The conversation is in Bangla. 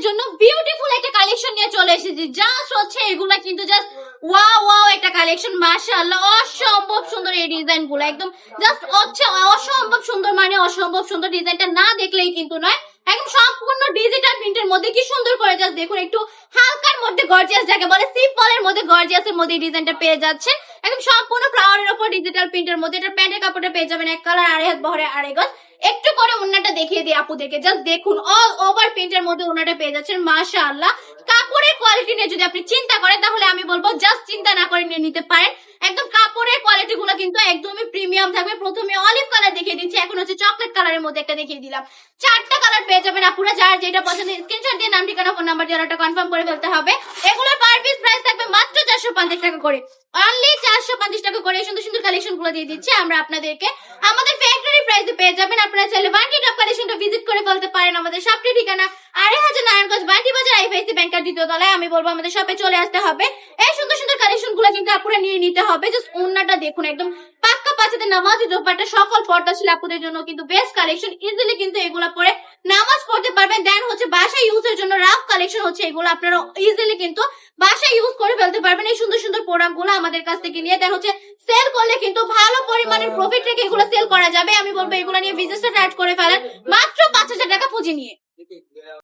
জন্য বিউটিফুল একটা কালেকশন নিয়ে চলে এসেছি। জাস্ট হচ্ছে এগুলা কিন্তু জাস্ট ওয়াও ওয়াও একটা কালেকশন, মাশাআল্লাহ অসম্ভব সুন্দর এই ডিজাইন গুলো, একদম জাস্ট হচ্ছে অসম্ভব সুন্দর, মানে অসম্ভব সুন্দর। ডিজাইনটা না দেখলেই কিন্তু নয়, একদম সম্পূর্ণ ডিজিটাল প্রিন্টের মধ্যে কি সুন্দর করে জাস্ট দেখুন, একটু হালকার মধ্যে গর্জিয়াস, যাকে বলে সিম্পলের মধ্যে গর্জিয়াসের মধ্যে ডিজাইনটা পেয়ে যাচ্ছেন। একদম সম্পূর্ণ ফ্লাওয়ারের উপর ডিজিটাল প্রিন্টের মধ্যে। এটা প্যান্টের কাপড়টা পেয়ে যাবেন এক কালার, আড়াই হাত বহরে আড়াই গজ। একটু করে ওন্নাটা দেখিয়ে দিই আপুদেরকে, জাস্ট দেখুন অল ওভার প্রিন্টের মধ্যে ওন্নাটা পেয়ে যাচ্ছেন। মাশাআল্লাহ, কাপড়ের কোয়ালিটি নিয়ে যদি আপনি চিন্তা করেন তাহলে আমি বলবো জাস্ট চিন্তা না করে নিয়ে নিতে পারেন। একদম কাপড়ের কোয়ালিটি গুলো কিন্তু একদমই প্রিমিয়াম থাকবে। প্রথমে অলিভ কালার দেখিয়ে দিচ্ছি, এখন হচ্ছে চকলেট কালারের মধ্যে একটা দেখিয়ে দিলাম। চারটা কালার পেয়ে যাবেন আপুরা, যার যেটা পছন্দ স্ক্রিনশট দিয়ে নাম ঠিকানা ফোন নাম্বার দিয়ে অর্ডারটা কনফার্ম করে ফেলতে হবে। এগুলোর পার পিস প্রাইস থাকবে মাত্র 450 টাকা করে, অনলি 450 টাকা করে। সুন্দর সুন্দর কালেকশন গুলো দিয়ে দিচ্ছি আমরা আপনাদেরকে, আমাদের ফ্যাক্টরি প্রাইসে পেয়ে যাবেন। আপনারা চাইলে বান্টি টপ কালেকশনটা ভিজিট করে ফেলতে পারেন। আমাদের শপটির ঠিকানা 2500 নারায়ণগঞ্জ বান্টি বাজার, আইএফআইসি ব্যাংকের দ্বিতীয় তলায়। আমি বলবো আমাদের শপে চলে আসতে হবে। এই সুন্দর সুন্দর কালেকশন গুলো কিন্তু আপুরা নিয়ে নিতে হবে। জাস্ট ওন্নাটা দেখুন, একদম পাক্কা পাঁচাতে নামাজি দোপাট্টা সকল পর্দাশীল আপুদের জন্য কিন্তু বেস্ট কালেকশন। ইজিলি কিন্তু এগুলা পরে নামাজ পড়তে পারবেন। দেন হচ্ছে বাসায় ইউজের জন্য রাফ কালেকশন হচ্ছে এগুলো, আপনারা ইজিলি কিন্তু বাসায় ইউজ করে ফেলতে পারবেন। এই সুন্দর সুন্দর প্রোডাক্ট গুলো আমাদের কাছ থেকে নিয়ে দেন হচ্ছে সেল করলে কিন্তু ভালো পরিমাণের প্রফিট রেখে এগুলো সেল করা যাবে। আমি বলবো এগুলো নিয়ে বিজনেসটা স্টার্ট করে ফেলেন মাত্র 5000 টাকা পুঁজি নিয়ে।